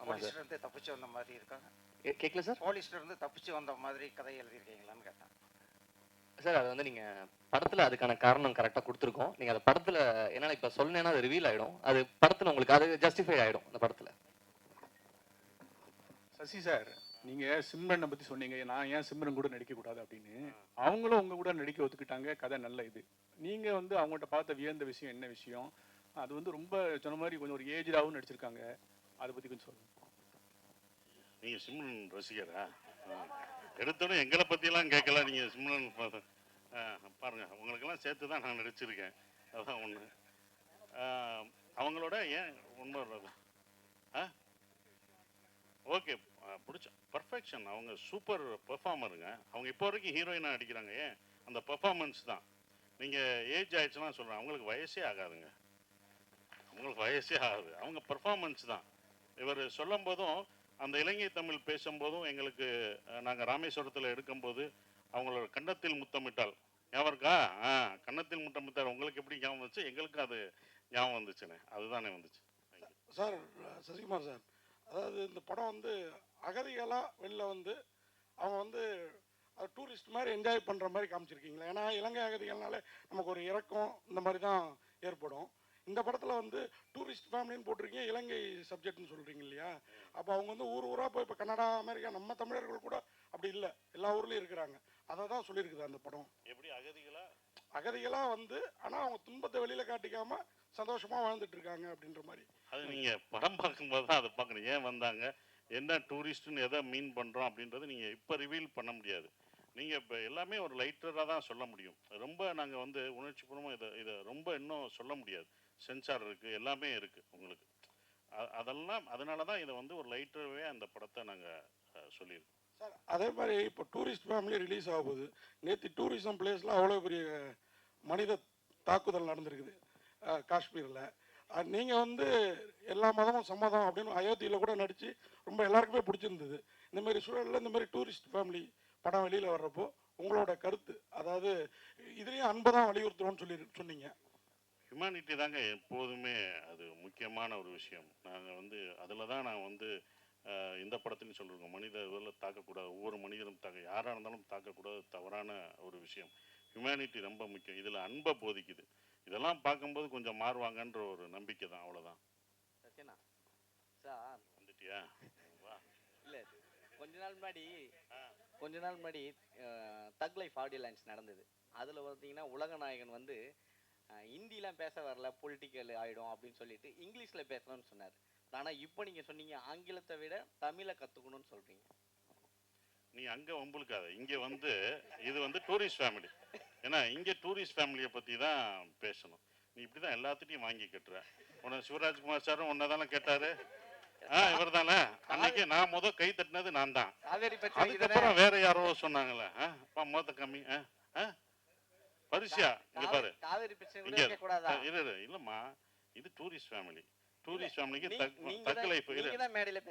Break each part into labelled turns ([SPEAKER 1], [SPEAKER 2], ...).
[SPEAKER 1] போலீஸ்ல இருந்து தப்பிச்சு வந்த மாதிரி இருக்காங்க.
[SPEAKER 2] கேட்கல சார்.
[SPEAKER 1] போலீஸ்ல இருந்து தப்பிச்சு வந்த மாதிரி கதை எழுதியிருக்கீங்களான்னு கேட்டேன்.
[SPEAKER 2] சார் அது வந்து நீங்க படத்துல அதுக்கான காரணம் கரெக்டா கொடுத்துருக்கோம். நீங்க அந்த படத்துல என்னால இப்ப சொன்னேன்னா அது ரிவீல் ஆயிடும். அது படத்துல உங்களுக்கு அது ஜஸ்டிஃபை ஆயிடும் அந்த படத்துல.
[SPEAKER 3] சசி சார், நீங்க சிம்ரனை பத்தி சொன்னீங்க, நான் ஏன் சிம்ரன் கூட நடிக்க கூடாது அப்படின்னு. அவங்களும் உங்க கூட நடிக்க ஒத்துக்கிட்டாங்க, கதை நல்ல இது. நீங்க வந்து அவங்கள்ட்ட பார்த்த வியந்த விஷயம் என்ன விஷயம்? அது வந்து ரொம்ப சொன்ன மாதிரி கொஞ்சம் ஒரு ஏஜ்டாகவும் நடிச்சிருக்காங்க, அதை பத்தி கொஞ்சம் சொல்லுங்க.
[SPEAKER 4] நீங்க சிம்ரன் ரசிகரா? எடுத்தோடனே எங்களை பற்றியெல்லாம் கேட்கல. நீங்கள் சிம்ரன் பாருங்க, உங்களுக்கெல்லாம் சேர்த்து தான் நான் நடிச்சிருக்கேன். அதான் ஒன்று. அவங்களோட ஏன் உண்மை வர்றது? ஓகே, பிடிச்ச பர்ஃபெக்ஷன். அவங்க சூப்பர் பெர்ஃபார்மருங்க. அவங்க இப்போ வரைக்கும் ஹீரோயினாக அடிக்கிறாங்க. ஏன் அந்த பெர்ஃபார்மன்ஸ் தான். நீங்கள் ஏஜ் ஆயிடுச்சுன்னா சொல்கிறேன், அவங்களுக்கு வயசே ஆகாதுங்க. அவங்களுக்கு வயசே ஆகாது, அவங்க பெர்ஃபார்மன்ஸ் தான். இவர் சொல்லும் போதும் அந்த இலங்கை தமிழ் பேசும்போதும் எங்களுக்கு, நாங்கள் ராமேஸ்வரத்தில் எடுக்கும்போது அவங்களோட கன்னத்தில் முத்தமிட்டால் ஞாபகம் இருக்கா? கன்னத்தில் முத்தமிட்டால் உங்களுக்கு எப்படி ஞாபகம் வந்துச்சு? எங்களுக்கு அது ஞாபகம் வந்துச்சுண்ணே, அதுதானே வந்துச்சு.
[SPEAKER 5] சார், சசிகுமார் சார், அதாவது இந்த படம் வந்து அகதிகளாக வெளில வந்து அவங்க வந்து அது டூரிஸ்ட் மாதிரி என்ஜாய் பண்ணுற மாதிரி காமிச்சிருக்கீங்களா? ஏன்னா இலங்கை அகதிகள்னாலே நமக்கு ஒரு இறக்கம் இந்த மாதிரி தான் ஏற்படும். இந்த படத்தில் வந்து டூரிஸ்ட் ஃபேமிலின்னு போட்டிருக்கீங்க, இலங்கை சப்ஜெக்ட்னு சொல்கிறீங்க இல்லையா? அப்போ அவங்க வந்து ஊர் ஊராக போய் இப்போ கனடா, அமெரிக்கா, நம்ம தமிழர்கள் கூட அப்படி இல்லை, எல்லா ஊர்லேயும் இருக்கிறாங்க. அதை தான் சொல்லியிருக்குது அந்த படம்.
[SPEAKER 4] எப்படி
[SPEAKER 5] அகதிகளாக வந்து ஆனால் அவங்க துன்பத்தை வெளியில் காட்டிக்காமல் சந்தோஷமாக வாழ்ந்துட்டு இருக்காங்க அப்படின்ற மாதிரி.
[SPEAKER 4] அது நீங்கள் படம் பார்க்கும்போது தான் அதை பார்க்கணும். ஏன் வந்தாங்க, என்ன டூரிஸ்ட்டுன்னு எதை மீன் பண்ணுறோம் அப்படின்றது நீங்கள் இப்போ ரிவீல் பண்ண முடியாது. நீங்கள் இப்போ எல்லாமே ஒரு லைட்டராக தான் சொல்ல முடியும். ரொம்ப நாங்கள் வந்து உணர்ச்சிபூர்வமாக இதை ரொம்ப இன்னும் சொல்ல முடியாது. சென்சார் இருக்குது, எல்லாமே இருக்குது உங்களுக்கு. அதெல்லாம் அதனால தான் இதை வந்து ஒரு லைட்டராகவே அந்த படத்தை நாங்கள் சொல்லியிருக்கோம்
[SPEAKER 5] சார். அதே மாதிரி இப்போ டூரிஸ்ட் ஃபேமிலி ரிலீஸ் ஆகுது. நேற்று டூரிசம் பிளேஸில் அவ்வளோ பெரிய மனித தாக்குதல் நடந்திருக்குது காஷ்மீரில். நீங்கள் வந்து எல்லா மதமும் சம்மதம் அப்படின்னு அயோத்தியில் கூட நடித்து ரொம்ப எல்லாருக்குமே பிடிச்சிருந்தது. இந்த மாதிரி சூழலில் இந்த மாதிரி டூரிஸ்ட் ஃபேமிலி படம் வெளியில் வர்றப்போ உங்களோட கருத்து, அதாவது இதுலேயும் அன்பை தான் வலியுறுத்துறோம்னு சொன்னீங்க.
[SPEAKER 4] ஹியூமனிட்டி தாங்க எப்போதுமே அது முக்கியமான ஒரு விஷயம். நாங்கள் வந்து அதில் தான் நான் வந்து இந்த படத்துலையும் சொல்லியிருக்கோம், மனிதர்களை தாக்கக்கூடாது, ஒவ்வொரு மனிதனும் யாராக இருந்தாலும் தாக்கக்கூடாது, தவறான ஒரு விஷயம். ஹியூமனிட்டி ரொம்ப முக்கியம். இதில் அன்பை போதிக்குது. இதெல்லாம் பார்க்கும்போது கொஞ்சம் மாறுவாங்கன்ற ஒரு நம்பிக்கை தான், அவ்வளோதான்.
[SPEAKER 2] சத்யனா சார்
[SPEAKER 4] வந்துட்டியா?
[SPEAKER 2] இல்லை, கொஞ்ச நாள் முன்னாடி தக் லைஃப் ஆடியோ லான்ச் நடந்தது. அதில் பார்த்தீங்கன்னா உலகநாயகன் வந்து ஹிந்திலாம் பேச வரல, பொலிட்டிக்கல் ஆகிடும் அப்படின்னு சொல்லிட்டு இங்கிலீஷில் பேசணும்னு சொன்னார். ஆனால் இப்போ நீங்கள் சொன்னீங்க ஆங்கிலத்தை விட தமிழை கற்றுக்கணும்னு சொல்கிறீங்க.
[SPEAKER 4] நீ அங்கே வம்புழுக்காத, இங்கே வந்து இது வந்து டூரிஸ்ட் ஃபேமிலி. ஏன்னா இங்கே டூரிஸ்ட் ஃபேமிலியை பற்றி தான் பேசணும். நீ இப்படி தான் எல்லாத்துட்டையும் வாங்கி கட்டுற. உன்னை சிவராஜ்குமார் சாரும் ஒன்றை தானே கேட்டார். இவர் தானே அன்னைக்கு நான் கை தட்டினது நான் தான். அதுக்கப்புறம் வேற யாரோ சொன்னாங்களே, மொத்த கம்மி பரிசியா இங்க பாரு. இல்லம்மா, இது டூரிஸ்ட் ஃபேமிலி. டூரிஸ்ட் ஃபேமிலிக்கு தக்க லைஃப்.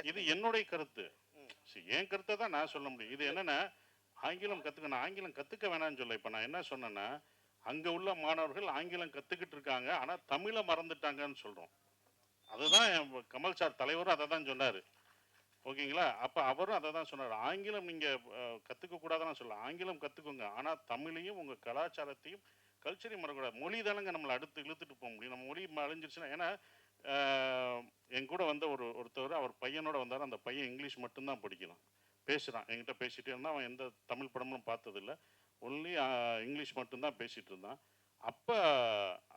[SPEAKER 4] இது என்னுடைய கருத்து, என் கருத்தை தான் நான் சொல்ல முடியும். இது என்னன்னா, ஆங்கிலம் கத்துக்கணும், ஆங்கிலம் கத்துக்க வேணாம்னு சொல்ல. இப்ப நான் என்ன சொன்னேன்னா, அங்க உள்ள மாணவர்கள் ஆங்கிலம் கத்துக்கிட்டு இருக்காங்க, ஆனா தமிழை மறந்துட்டாங்கன்னு சொல்றோம். அதுதான் கமல் சார் தலைவரும் அதை தான் சொன்னாரு. ஓகேங்களா? அப்ப அவரும் அதை தான் சொன்னார். ஆங்கிலம் நீங்க கத்துக்க கூடாதுன்னு சொல்ல, ஆங்கிலம் கத்துக்கோங்க, ஆனா தமிழையும் உங்க கலாச்சாரத்தையும் கல்ச்சரையும் மறக்கக்கூடாது. மொழி தானங்க நம்மளை அடுத்து இழுத்துட்டு போக முடியும். நம்ம மொழி அழிஞ்சிருச்சுன்னா, ஏன்னா என் கூட வந்த ஒருத்தவர், அவர் பையனோட வந்தார். அந்த பையன் இங்கிலீஷ் மட்டும்தான் படிக்கலாம், பேசுகிறான். என்கிட்ட பேசிகிட்டே இருந்தால். அவன் எந்த தமிழ் படமும் பார்த்ததில்லை, ஒன்லி இங்கிலீஷ் மட்டும்தான் பேசிகிட்டு இருந்தான். அப்போ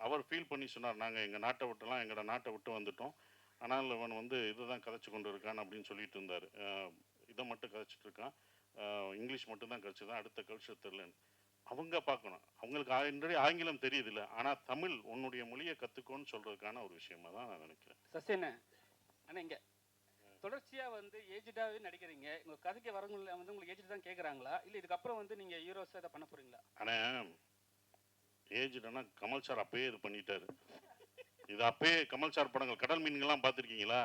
[SPEAKER 4] அவர் ஃபீல் பண்ணி சொன்னார், நாங்கள் எங்கள் நாட்டை விட்டுலாம், எங்களோட நாட்டை விட்டு வந்துட்டோம், ஆனால் இவன் வந்து இதை தான் கதைச்சு கொண்டு இருக்கான் அப்படின்னு சொல்லிட்டு இருந்தார். இதை மட்டும் கதைச்சிட்டு இருக்கான், இங்கிலீஷ் மட்டும்தான் கதைச்சிதான், அடுத்த கல்ச்சர் தெரியலன்னு. அவங்க பார்க்கணும், அவங்களுக்கு ஆல்ரெடி ஆங்கிலம் தெரியுதில்ல, ஆனால் தமிழ் உன்னுடைய மொழியை கற்றுக்கோன்னு சொல்கிறதுக்கான ஒரு விஷயமா தான் நான் நினைக்கிறேன்.
[SPEAKER 6] சசியண்ண ஆனால் இங்கே தொடர்ச்சியாக வந்து ஏஜ்டாகவே நடிக்கிறீங்க. உங்கள் கதைக்கு வரவங்க வந்து உங்களுக்கு ஏஜ்டு தான் கேட்குறாங்களா, இல்லை இதுக்கப்புறம் வந்து நீங்கள் ஹீரோஸாக இதை பண்ண போகிறீங்களா?
[SPEAKER 4] ஆனால் ஏஜ்டுனா கமல் சார் அப்பயே இது பண்ணிட்டாரு. இது அப்பயே கமல் சார் படங்கள், கடல் மீன்கள்லாம் பார்த்துருக்கீங்களா?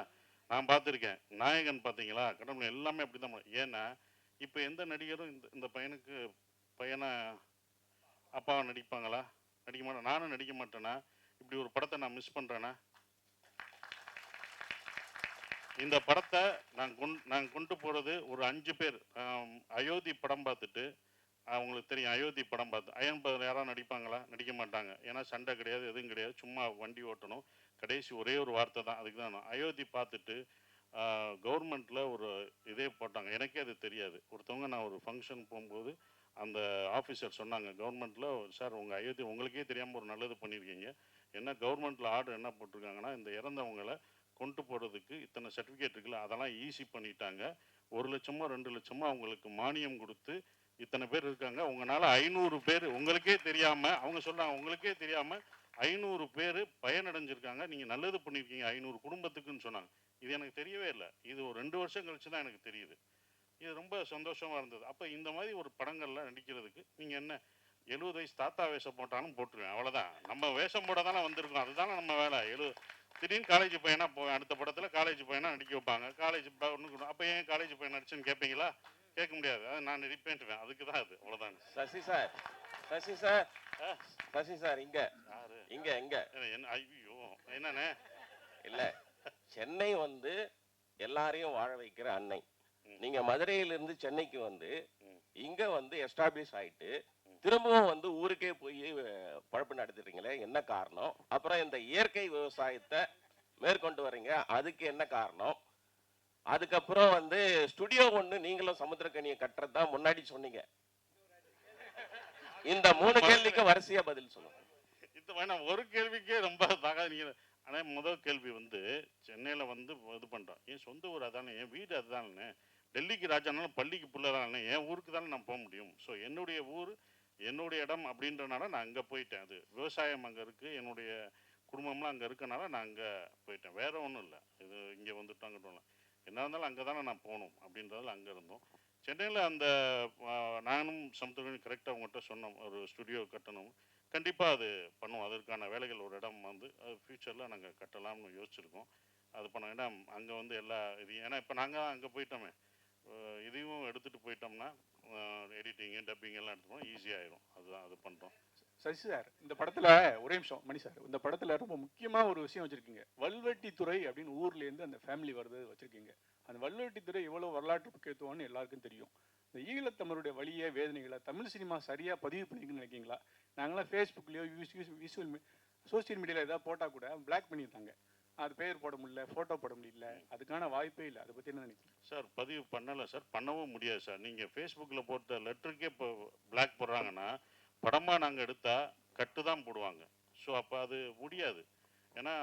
[SPEAKER 4] நான் பார்த்துருக்கேன். நாயகன் பார்த்தீங்களா? கடல் மீன் எல்லாமே அப்படி தான். ஏன்னா இப்போ எந்த நடிகரும் இந்த பையனை அப்பாவை நடிப்பாங்களா? நடிக்க மாட்டேன். நானும் நடிக்க மாட்டேன்னா இப்படி ஒரு படத்தை நான் மிஸ் பண்ணுறேன்னா? இந்த படத்தை நான் கொண்டு போகிறது ஒரு 5 பேர். அயோத்தி படம் பார்த்துட்டு அவங்களுக்கு தெரியும். அயோத்தி படம் பார்த்து அயன் பகல் யாராவது நடிப்பாங்களா? நடிக்க மாட்டாங்க. ஏன்னா சண்டை கிடையாது, எதுவும் கிடையாது, சும்மா வண்டி ஓட்டணும். கடைசி ஒரே ஒரு வார்த்தை தான், அதுக்கு தான். அயோத்தி பார்த்துட்டு கவர்மெண்ட்டில் ஒரு இதே போட்டாங்க. எனக்கே அது தெரியாது. ஒருத்தவங்க நான் ஒரு ஃபங்க்ஷன் போகும்போது அந்த ஆஃபீஸர் சொன்னாங்க, கவர்மெண்ட்டில் சார் உங்கள் அயோத்தி உங்களுக்கே தெரியாமல் ஒரு நல்லது பண்ணியிருக்கீங்க. என்ன கவர்மெண்ட்டில் ஆர்டர் என்ன போட்டிருக்காங்கன்னா, இந்த இறந்தவங்களை கொண்டு போகிறதுக்கு இத்தனை சர்டிஃபிகேட் இருக்குல்ல, அதெல்லாம் ஈஸி பண்ணிட்டாங்க. 1 லட்சமோ 2 லட்சமோ அவங்களுக்கு மானியம் கொடுத்து இத்தனை பேர் இருக்காங்க, உங்களால் 500 பேர் உங்களுக்கே தெரியாமல், அவங்க சொல்கிறாங்க உங்களுக்கே தெரியாமல் 500 பேர் பயனடைஞ்சிருக்காங்க, நீங்கள் நல்லது பண்ணியிருக்கீங்க 500 குடும்பத்துக்குன்னு சொன்னாங்க. இது எனக்கு தெரியவே இல்லை. இது ஒரு 2 வருஷம் கழிச்சு தான் எனக்கு தெரியுது. இது ரொம்ப சந்தோஷமாக இருந்தது. அப்போ இந்த மாதிரி ஒரு படங்களில் நடிக்கிறதுக்கு நீங்கள் என்ன 70 வயசு தாத்தா வேஷம் போட்டாலும் போட்டுருவேன், அவ்வளோதான். நம்ம வேஷம் போட தானே வந்திருக்கோம், அதுதானே நம்ம வேலை. திடீர்னு காலேஜ் பையனா போவேன், அடுத்த படத்தில் காலேஜ் பையனா நடிக்க வைப்பாங்க. காலேஜ் ஒன்று அப்போ ஏன் காலேஜ் பையன் நடிச்சுன்னு கேட்பீங்களா? கேட்க முடியாது. அது நான் ரிப்பேன்ட்டுவேன், அதுக்கு தான் அது, அவ்வளோதாங்க.
[SPEAKER 7] Sasi sir, Sasi sir, Sasi sir, இங்க
[SPEAKER 4] யாரு
[SPEAKER 7] இங்க இங்க
[SPEAKER 4] என்ன? ஐயோ என்னண்ணே?
[SPEAKER 7] இல்லை, சென்னை வந்து எல்லாரையும் வாழ வைக்கிற அன்னை. நீங்க மதுரையிலிருந்து சென்னைக்கு வந்து இங்க வந்து எஸ்டாப்ளிஷ் ஆயிட்டு திரும்பவும் வந்து ஊருக்கே போய் பழப்பு நடத்துறீங்களே, என்ன காரணம்? அப்புறம் இந்த இயற்கை விவசாயத்தை மேற்கொண்டு வர்றீங்க, அதுக்கு என்ன காரணம்? அதுக்கப்புறம் வந்து ஸ்டுடியோ ஒன்று நீங்களும் சமுத்திரக்கனியை கட்டுறதுதான் முன்னாடி சொன்னீங்க. இந்த 3 கேள்விக்கு வரிசையா பதில் சொல்லுங்க.
[SPEAKER 4] இந்த வேணாம், ஒரு கேள்விக்கே ரொம்ப தகாது நீங்கள். ஆனால் முதல் கேள்வி வந்து சென்னையில் வந்து இது பண்ணுறோம். என் சொந்த ஊர் அதானே, என் வீடு அதுதானே. டெல்லிக்கு ராஜானாலும் பள்ளிக்கு புள்ள தானே, என் ஊருக்கு தானே நான் போக முடியும். ஸோ என்னுடைய ஊர் என்னுடைய இடம் அப்படின்றனால நான் அங்கே போயிட்டேன். அது விவசாயம் அங்கே இருக்குது, என்னுடைய குடும்பம்லாம் அங்கே இருக்கனால நான் அங்கே போயிட்டேன். வேறு ஒன்றும் இல்லை. இது இங்கே வந்துட்டோம் அங்கிட்டோம்ல, என்ன இருந்தாலும் அங்கே தானே நான் போகணும் அப்படின்றதில் அங்கே இருந்தோம். சென்னையில் அந்த நானும் சமுத்திரக்கனி கரெக்டாக அவங்ககிட்ட சொன்னோம், ஒரு ஸ்டுடியோ கட்டணும், கண்டிப்பாக அது பண்ணுவோம். அதற்கான வேலைகள் ஒரு இடம் வந்து அது ஃப்யூச்சரில் நாங்கள் கட்டலாம்னு யோசிச்சுருக்கோம். அது பண்ணோம். ஏன்னா அங்கே வந்து எல்லா இதையும், ஏன்னா இப்போ நாங்கள் அங்கே போயிட்டோமே, இதையும் எடுத்துகிட்டு போயிட்டோம்னா எடிட்டிங்கு டப்பிங் எல்லாம் எடுத்துப்போம், ஈஸியாகிடும். அதுதான் அது பண்ணுறோம்.
[SPEAKER 3] சசி சார், இந்த படத்தில் ஒரே நிமிஷம் மணி சார், இந்த படத்தில் ரொம்ப முக்கியமாக ஒரு விஷயம் வச்சுருக்கீங்க. வல்வெட்டித்துறை அப்படின்னு ஊர்லேருந்து அந்த ஃபேமிலி வருது வச்சுருக்கீங்க. அந்த வல்வெட்டித்துறை எவ்வளோ வரலாற்று முக்கியத்துவம்னு எல்லாருக்கும் தெரியும். இந்த ஈழத்தமிழுடைய வழியை வேதனைகளை தமிழ் சினிமா சரியாக பதிவு பண்ணிஇருக்குன்னு நினைக்கிங்களா? நாங்களாம் ஃபேஸ்புக்லேயோ சோசியல் மீடியாவில் ஏதாவது போட்டால் கூட பிளாக் பண்ணியிருந்தாங்க, அது பேர் போட முடியல, ஃபோட்டோ போட முடியல, அதுக்கான வாய்ப்பே இல்லை. அதை பற்றி என்ன நினைக்கிறீங்க
[SPEAKER 4] சார்? பதிவு பண்ணலை சார், பண்ணவும் முடியாது சார். நீங்கள் ஃபேஸ்புக்கில் போட்ட லெட்டருக்கே இப்போ பிளாக் போடுறாங்கன்னா, படமாக நாங்கள் எடுத்தால் கட்டு தான் போடுவாங்க. ஸோ அப்போ அது முடியாது. ஏன்னா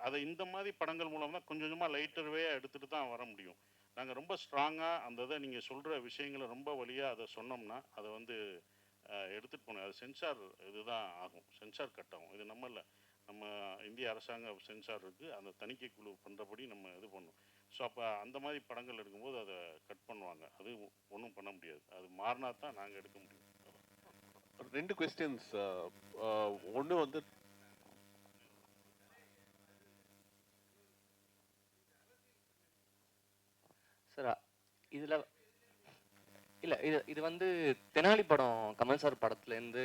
[SPEAKER 4] அதை இந்த மாதிரி படங்கள் மூலம் தான் கொஞ்சம் கொஞ்சமாக லைட்டர்வே எடுத்துகிட்டு தான் வர முடியும். நாங்கள் ரொம்ப ஸ்ட்ராங்காக அந்த இதை நீங்கள் சொல்கிற விஷயங்களை ரொம்ப வழியாக அதை சொன்னோம்னா அதை வந்து எடுத்துகிட்டு போனோம். அது சென்சார் இதுதான் ஆகும், சென்சார் கட் ஆகும். இது நம்ம இந்திய அரசாங்க சென்சார் இருக்குது, அந்த தணிக்கை குழு பண்ணுறபடி நம்ம இது பண்ணணும். ஸோ அப்போ அந்த மாதிரி படங்கள் எடுக்கும்போது அதை கட் பண்ணுவாங்க. அது ஒன்றும் பண்ண முடியாது, அது மாறினா தான் நாங்கள் எடுக்க முடியும்.
[SPEAKER 8] 2 கொஸ்டின்ஸ். ஒன்று வந்து
[SPEAKER 9] சார், இதில் இல்லை, இது வந்து தெனாலி படம் கமல் சார் படத்துலேருந்து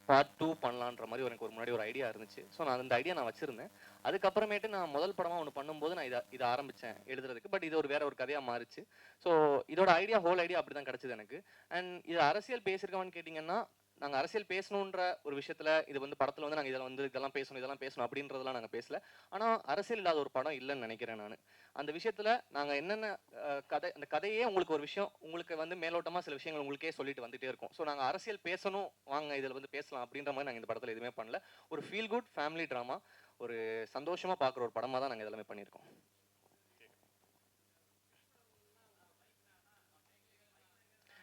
[SPEAKER 9] பார்ட் 2 பண்ணலான்ற மாதிரி எனக்கு முன்னாடி ஒரு ஐடியா இருந்துச்சு. ஸோ நான் அந்த ஐடியா நான் வச்சுருந்தேன். அதுக்கப்புறமேட்டு நான் முதல் படமாக ஒன்று பண்ணும்போது நான் இதை ஆரம்பித்தேன் எழுதுறதுக்கு. பட் இது வேற ஒரு கதையாக மாறிச்சு. ஸோ இதோட ஹோல் ஐடியா அப்படி தான் கிடச்சிது எனக்கு. அண்ட் இது அரசியல் பேசியிருக்கோம்னு கேட்டிங்கன்னா, நாங்கள் அரசியல் பேசணுன்ற ஒரு விஷயத்தில் இது வந்து படத்தில் வந்து நாங்கள் இதெல்லாம் பேசணும் அப்படின்றதெல்லாம் நாங்கள் பேசல. ஆனால் அரசியல் இல்லாத ஒரு படம் இல்லைன்னு நினைக்கிறேன் நான். அந்த விஷயத்தில் நாங்கள் என்னென்ன அந்த கதையே உங்களுக்கு ஒரு விஷயம், உங்களுக்கு வந்து மேலோட்டமாக சில விஷயங்கள் உங்களுக்கே சொல்லிட்டு வந்துட்டே இருக்கும். ஸோ நாங்கள் அரசியல் பேசணும், வாங்க இதில் வந்து பேசலாம் அப்படின்ற மாதிரி நாங்கள் இந்த படத்தில் எதுவுமே பண்ணல. ஒரு ஃபீல் குட் ஃபேமிலி ட்ராமா, ஒரு சந்தோஷமாக பார்க்குற ஒரு படமாக தான் நாங்கள் எல்லாமே பண்ணியிருக்கோம்.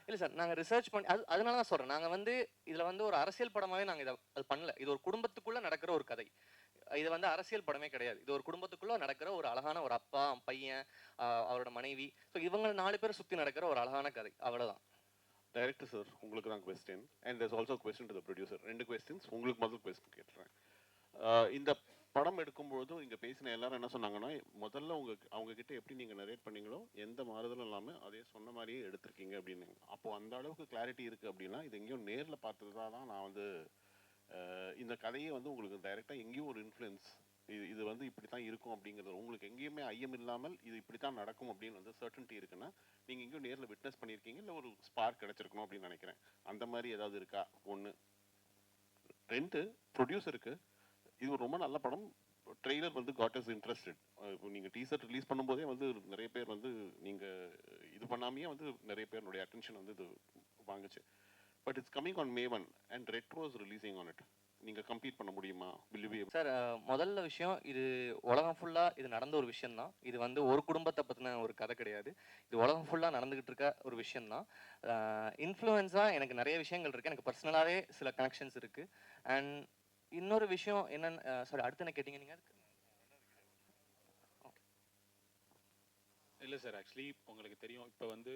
[SPEAKER 9] இல்லை சார், நாங்கள் ரிசர்ச் பண்ணி அதனால தான் சொல்கிறேன். நாங்கள் வந்து இதில் வந்து ஒரு அரசியல் படமாகவே நாங்கள் அது பண்ணல. இது ஒரு குடும்பத்துக்குள்ளே நடக்கிற ஒரு கதை. இது வந்து அரசியல் படமே கிடையாது. இது ஒரு குடும்பத்துக்குள்ளே நடக்கிற ஒரு அழகான ஒரு அப்பா, பையன், அவரோட மனைவி, ஸோ இவங்க 4 பேர் சுற்றி நடக்கிற ஒரு அழகான கதை, அவ்வளோதான்.
[SPEAKER 8] டைரக்டர் சார், உங்களுக்கு தான் question. And there's also question to the producer. 2 questions. உங்களுக்கு முதல் கொஸ்டின் கேட்டுறேன். இந்த படம் எடுக்கும்பொழுதும் இங்கே பேசின எல்லாரும் என்ன சொன்னாங்கன்னா, முதல்ல அவங்க கிட்ட எப்படி நீங்கள் நரேட் பண்ணீங்களோ எந்த மாறுதலும் இல்லாமல் அதே சொன்ன மாதிரியே எடுத்திருக்கீங்க அப்படின்னு. அப்போது அந்த அளவுக்கு கிளாரிட்டி இருக்குது அப்படின்னா, இது எங்கேயும் நேரில் பார்த்தது தான் நான் வந்து இந்த கதையை வந்து உங்களுக்கு டைரெக்டாக எங்கேயும் ஒரு இன்ஃப்ளூயன்ஸ் இது வந்து இப்படி தான் இருக்கும் அப்படிங்கிறது உங்களுக்கு எங்கேயுமே ஐயம் இல்லாமல் இது இப்படி தான் நடக்கும் அப்படின்னு வந்து சர்டன்ட்டி இருக்குன்னா நீங்கள் எங்கேயும் நேரில் விட்னஸ் பண்ணியிருக்கீங்க, இல்லை ஒரு ஸ்பார்க் கிடைச்சிருக்கணும் அப்படின்னு நினைக்கிறேன். அந்த மாதிரி ஏதாவது இருக்கா? ஒன்று. 2, ப்ரொடியூசருக்கு இது ஒரு ரொம்ப நல்ல படம். ட்ரெய்லர் வந்து காட் இஸ் இன்ட்ரெஸ்டட். இப்போ நீங்கள் டீசர் ரிலீஸ் பண்ணும்போதே வந்து நிறைய பேர் வந்து நீங்கள் இது பண்ணாமையே வந்து நிறைய பேருடைய அட்டென்ஷன் வந்து இது வாங்குச்சு. But it's coming on May 1 and retro is releasing on it. நீங்கள் கம்ப்ளீட் பண்ண முடியுமா?
[SPEAKER 9] சார், முதல்ல விஷயம், இது உலகம் ஃபுல்லாக இது நடந்த ஒரு விஷயந்தான். இது வந்து ஒரு குடும்பத்தை பற்றின ஒரு கதை கிடையாது. இது உலகம் ஃபுல்லாக நடந்துகிட்டு இருக்க ஒரு விஷயந்தான். இன்ஃப்ளூயன்ஸாக எனக்கு நிறைய விஷயங்கள் இருக்குது. எனக்கு பர்சனலாகவே சில கனெக்ஷன்ஸ் இருக்குது. அண்ட் இன்னொரு விஷயம் என்னன்னு, சாரி, அடுத்து என்ன கேட்டீங்க நீங்கள்?
[SPEAKER 10] இல்லை சார், ஆக்சுவலி உங்களுக்கு தெரியும், இப்போ வந்து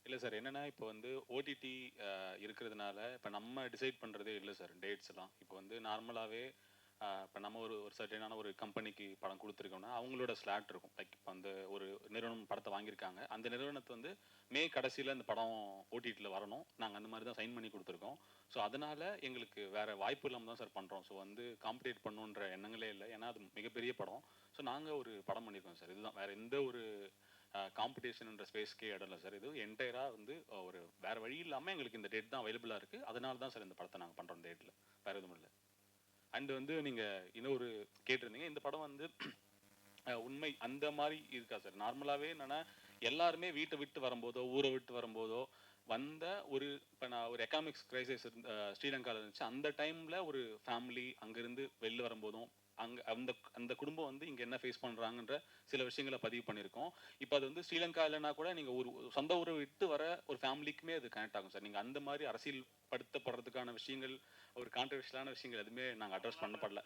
[SPEAKER 10] இல்லை சார், என்னென்னா இப்போ வந்து ஓடிடி இருக்கிறதுனால இப்போ நம்ம டிசைட் பண்ணுறதே இல்லை சார் டேட்ஸ் எல்லாம். இப்போ வந்து நார்மலாகவே இப்போ நம்ம ஒரு சர்டனான ஒரு கம்பெனிக்கு படம் கொடுத்துருக்கோம்னா அவங்களோட ஸ்லாட் இருக்கும். லைக் இப்போ அந்த ஒரு நிறுவனம் படத்தை வாங்கியிருக்காங்க, அந்த நிறுவனத்தை வந்து மே கடைசியில் அந்த படம் ஓடிடியில் வரணும், நாங்கள் அந்த மாதிரி தான் சைன் பண்ணி கொடுத்துருக்கோம். ஸோ அதனால் எங்களுக்கு வேறு வாய்ப்பு இல்லாமல் தான் சார் பண்ணுறோம். ஸோ வந்து காம்படேட் பண்ணுன்ற எண்ணங்களே இல்லை, ஏன்னா அது மிகப்பெரிய படம். ஸோ நாங்கள் ஒரு படம் பண்ணியிருக்கோம் சார். இதுதான், வேறு எந்த ஒரு காம்படிஷன்ன்ற ஸ்பேஸ்க்கே இடம் இல்லை சார். இது என்டையராக வந்து ஒரு வேறு வழி இல்லாமல் எங்களுக்கு இந்த டேட் தான் அவைலபிளாக இருக்குது. அதனால தான் சார் இந்த படத்தை நாங்கள் பண்ணுறோம் டேட்டில், வேறு எதுவும் இல்லை. அண்டு வந்து நீங்கள் இன்னொரு கேட்டிருந்தீங்க, இந்த படம் வந்து உண்மை அந்த மாதிரி இருக்கா சார்? நார்மலாகவே என்னென்னா எல்லாருமே வீட்டை விட்டு வரும்போதோ ஊரை விட்டு வரும்போதோ வந்த ஒரு, இப்போ நான் ஒரு எக்கனாமிக்ஸ் கிரைசிஸ் ஸ்ரீலங்காவில் இருந்துச்சு, அந்த டைமில் ஒரு ஃபேமிலி அங்கேருந்து வெளில வரும்போதும் அங்கே அந்த குடும்பம் வந்து இங்கே என்ன ஃபேஸ் பண்ணுறாங்கன்ற சில விஷயங்களை பதிவு பண்ணியிருக்கோம். இப்போ அது வந்து ஸ்ரீலங்கா இல்லைனா கூட நீங்கள் ஒரு சொந்த ஊரை விட்டு வர ஒரு ஃபேமிலிக்குமே அது கனெக்ட் ஆகும் சார். நீங்கள் அந்த மாதிரி அரசியல் படுத்தப்படுறதுக்கான விஷயங்கள், ஒரு கான்ட்ரவர்ஷியலான விஷயங்கள் எதுவுமே நாங்கள் அட்ரஸ் பண்ணப்படல.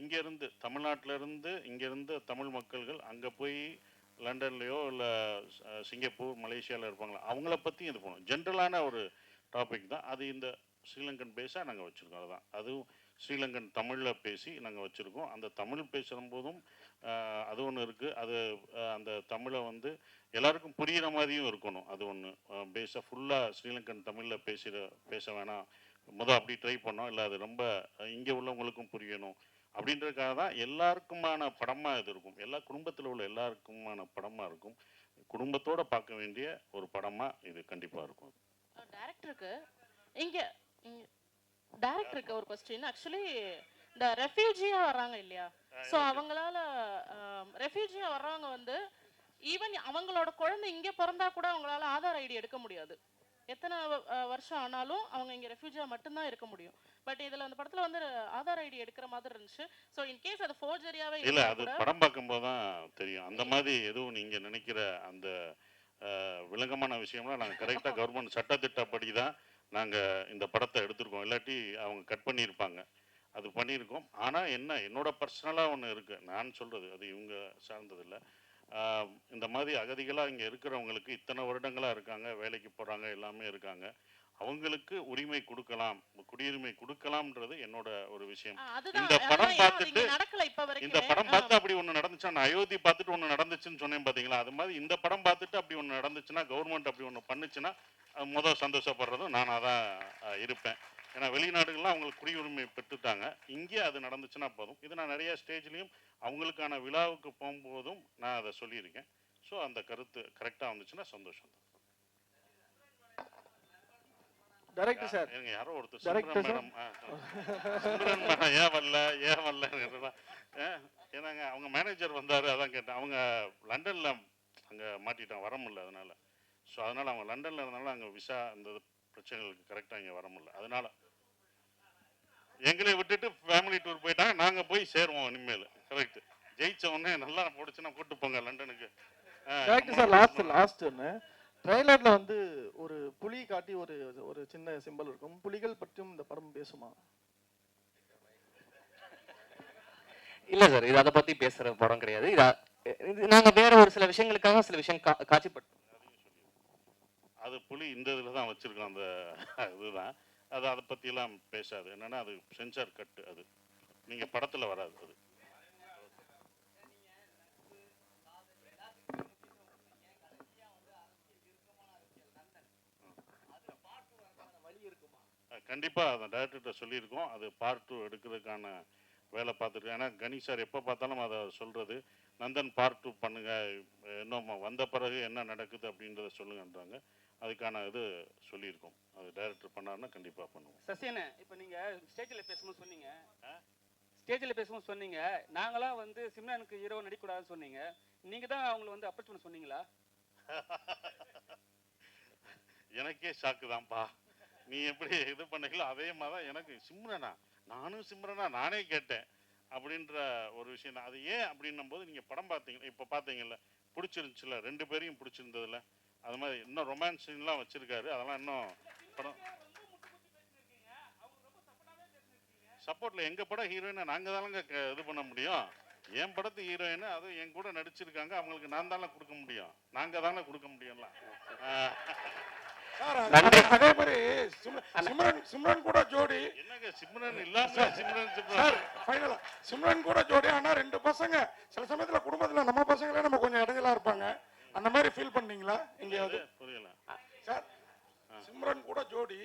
[SPEAKER 4] இங்கேருந்து தமிழ்நாட்டிலேருந்து இங்கேருந்து தமிழ் மக்கள்கள் அங்கே போய் லண்டன்லேயோ இல்லை சிங்கப்பூர் மலேசியாவில் இருப்பாங்களா, அவங்கள பற்றியும் இது போகணும். ஜென்ரலான ஒரு டாபிக் தான் அது. இந்த ஸ்ரீலங்கன் பேஸாக நாங்கள் வச்சுருக்கோம். அதுதான், அதுவும் ஸ்ரீலங்கன் தமிழில் பேசி நாங்கள் வச்சுருக்கோம். அந்த தமிழ் பேசும்போதும் அது ஒன்று இருக்குது. அது அந்த தமிழை வந்து எல்லாருக்கும் புரிகிற மாதிரியும் இருக்கணும். அது ஒன்று பேஸாக ஃபுல்லாக ஸ்ரீலங்கன் தமிழில் பேச வேணாம், அப்படி ட்ரை பண்ணோம். இல்லை அது ரொம்ப இங்கே உள்ளவங்களுக்கும் புரியணும் அப்படின்றதுக்காக தான் எல்லாருக்குமான படமாக இது இருக்கும். எல்லா குடும்பத்தில் உள்ள எல்லாருக்குமான படமாக இருக்கும். குடும்பத்தோடு பார்க்க வேண்டிய ஒரு படமாக இது கண்டிப்பாக இருக்கும்.
[SPEAKER 11] டைரக்டருக்கு இங்கே டைரக்டருக்கு ஒரு கொஸ்டின். ஆக்சுவலி இந்த ரெஃப்யூஜியாக வர்றாங்க இல்லையா, ஸோ அவங்களால ரெஃப்யூஜியாக வர்றவங்க வந்து ஈவன் அவங்களோட குழந்தை இங்கே பிறந்தா கூட அவங்களால ஆதார் ஐடி எடுக்க முடியாது. எத்தனை வருஷம் ஆனாலும் அவங்க இங்கே ரெஃப்யூஜியாக மட்டும்தான் இருக்க முடியும். பட் இதில் அந்த படத்தில் வந்து ஆதார் ஐடி எடுக்கிற மாதிரி இருந்துச்சு. ஸோ இன்கேஸ் அது ஃபோர்ஜரியாகவே
[SPEAKER 4] இல்லை, அது படம் பார்க்கும்போது தான் தெரியும். அந்த மாதிரி எதுவும் நீங்கள் நினைக்கிற அந்த விளங்கமான விஷயம்லாம் நாங்கள் கரெக்டாக கவர்மெண்ட் சட்டத்திட்டப்படி தான் நாங்கள் இந்த படத்தை எடுத்திருக்கோம். இல்லாட்டி அவங்க கட் பண்ணியிருப்பாங்க. அது பண்ணியிருக்கோம். ஆனால் என்னோட பர்சனலாக ஒன்று இருக்குது, நான் சொல்கிறது அது இவங்க சார்ந்ததில்லை. இந்த மாதிரி அகதிகளாக இங்கே இருக்கிறவங்களுக்கு இத்தனை வருடங்களாக இருக்காங்க, வேலைக்கு போகிறாங்க, எல்லாமே இருக்காங்க, அவங்களுக்கு உரிமை கொடுக்கலாம், குடியுரிமை கொடுக்கலாம்ன்றது என்னோட ஒரு விஷயம். இந்த படம் பார்த்து அப்படி ஒன்று நடந்துச்சா, நான் அயோத்தி பார்த்துட்டு ஒன்று நடந்துச்சுன்னு சொன்னேன் பார்த்தீங்களா, அது மாதிரி இந்த படம் பார்த்துட்டு அப்படி ஒன்று நடந்துச்சுன்னா, கவர்மெண்ட் அப்படி ஒன்று பண்ணுச்சுன்னா முதல் சந்தோஷப்படுறதும் நானாக தான் இருப்பேன். ஏன்னா வெளிநாடுகள்லாம் அவங்களுக்கு குடியுரிமை பெற்றுட்டாங்க, இங்கே அது நடந்துச்சுன்னா போதும். இது நான் நிறைய ஸ்டேஜ்லேயும் அவங்களுக்கான விழாவுக்கு போகும்போதும் நான் அதை சொல்லியிருக்கேன். ஸோ அந்த கருத்து கரெக்டாக வந்துச்சுன்னா சந்தோஷம் தான்.
[SPEAKER 3] டைரக்டர் சார்,
[SPEAKER 4] யாரோ ஒருத்தர் சிம்ரன் மேடம் ஏன் வரல ஏன்னாங்க அவங்க மேனேஜர் வந்தார், அதான் கேட்டேன். அவங்க லண்டனில் அங்கே மாட்டிட்டாங்க, வர முடியல. அதனால் ஸோ அதனால் அவங்க லண்டனில் இருந்தனால அங்கே விசா அந்த பிரச்சனைகளுக்கு கரெக்டாக இங்கே வர முடியல. அதனால் எங்களை விட்டுட்டு ஃபேமிலி டூர் போயிட்டாங்க. நாங்கள் போய் சேருவோம் இனிமேல். கரெக்ட், ஜெயிச்ச உடனே நல்லா போடுச்சுன்னா கூப்பிட்டு போங்க லண்டனுக்கு.
[SPEAKER 12] Correct sir. லாஸ்ட் ஒன்று ட்ரெய்லரில் வந்து ஒரு புலி காட்டி ஒரு சின்ன சிம்பல் இருக்கும். புலிகள் பற்றியும் இந்த படம் பேசுமா?
[SPEAKER 9] இல்லை சார், இது அதை பற்றி பேசுகிற படம் கிடையாது. இது நாங்கள் வேற ஒரு சில விஷயங்களுக்காக சில விஷயம் காட்சிப்பட்டோம்.
[SPEAKER 4] அது புலி இந்த இதில் தான் வச்சுருக்கோம். அந்த இதுதான் அது, அதை பற்றியெல்லாம் பேசாது. என்னென்னா அது சென்சார் கட்டு, அது நீங்கள் படத்தில் வராது. அது கண்டிப்பாக அந்த டைரக்டர்கிட்ட சொல்லியிருக்கோம். அது பார்ட் 2 எடுக்கிறதுக்கான வேலை பார்த்துருக்கேன். ஏன்னா கணி சார் எப்போ பார்த்தாலும் அதை சொல்கிறது, நந்தன் பார்ட் 2 பண்ணுங்கள், இன்னும் வந்த பிறகு என்ன நடக்குது அப்படின்றத சொல்லுங்கன்றாங்க. அதுக்கான இது சொல்லியிருக்கோம். அது டைரக்டர் பண்ணாருன்னா கண்டிப்பாக பண்ணுவோம்.
[SPEAKER 6] சசியண்ணே, இப்போ நீங்கள் ஸ்டேஜில் பேசும்போது சொன்னீங்க நாங்களாம் வந்து சிம்ரனுக்கு ஹீரோ நடிக்கக்கூடாதுன்னு சொன்னீங்க. நீங்கள் தான் அவங்கள வந்து அப்ரோச் பண்ண சொன்னீங்களா?
[SPEAKER 4] எனக்கே ஷாக்கு தான்ப்பா. நீ எப்படி இது பண்ணீங்களோ அதே மாதிரி தான் எனக்கு சிம்ரனா நானே கேட்டேன் அப்படின்ற ஒரு விஷயம் தான். அது ஏன் அப்படின்னும் போது நீங்கள் படம் பார்த்தீங்க, இப்போ பார்த்தீங்கல்ல, பிடிச்சிருந்துச்சுல, 2 பேரையும் பிடிச்சிருந்ததில்ல. அது மாதிரி இன்னும் ரொமான்ஸ் சீன்லாம் வச்சுருக்காரு. அதெல்லாம் இன்னும் படம் சப்போர்ட்டில் எங்கள் படம் ஹீரோயினை நாங்கள் தானங்க இது பண்ண முடியும். என் படத்து ஹீரோயினு அது என் கூட நடிச்சிருக்காங்க, அவங்களுக்கு நான் தானே கொடுக்க முடியும், நாங்கள் தானே கொடுக்க முடியும்ல.
[SPEAKER 5] அதே மாதிரி சிம்ரன் கூட ஜோடி
[SPEAKER 4] என்னங்க சிம்ரன் இல்லாம
[SPEAKER 5] சிம்ரன் கூட ஜோடி. ஆனா 2 பசங்க சில சமயத்துல குடும்பத்துல நம்ம பசங்களே நம்ம கொஞ்சம் இடைஞ்சலா இருப்பாங்க. அந்த மாதிரி ஃபீல் பண்ணீங்களா எங்கேயாவது?
[SPEAKER 4] புரியல
[SPEAKER 5] சார், சிம்ரன் கூட ஜோடி,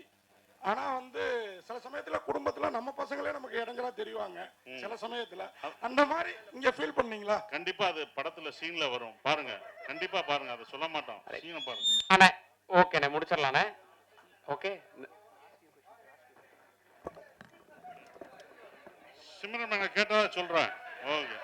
[SPEAKER 5] ஆனா வந்து சில சமயத்துல குடும்பத்துல நம்ம பசங்களே நமக்கு இடைஞ்சலா தெரிவாங்க சில சமயத்துல. அந்த மாதிரி இங்க ஃபீல் பண்ணீங்களா?
[SPEAKER 4] கண்டிப்பா அது படத்துல சீன்ல வரும், பாருங்க, கண்டிப்பா பாருங்க, அதை சொல்ல மாட்டோம், சீனை பாருங்க.
[SPEAKER 13] அண்ணே ஓகேண்ணே, முடிச்சிடலாண்ணே. ஓகே,
[SPEAKER 4] சிம்ரன் கேட்டதா சொல்றேன். ஓகே.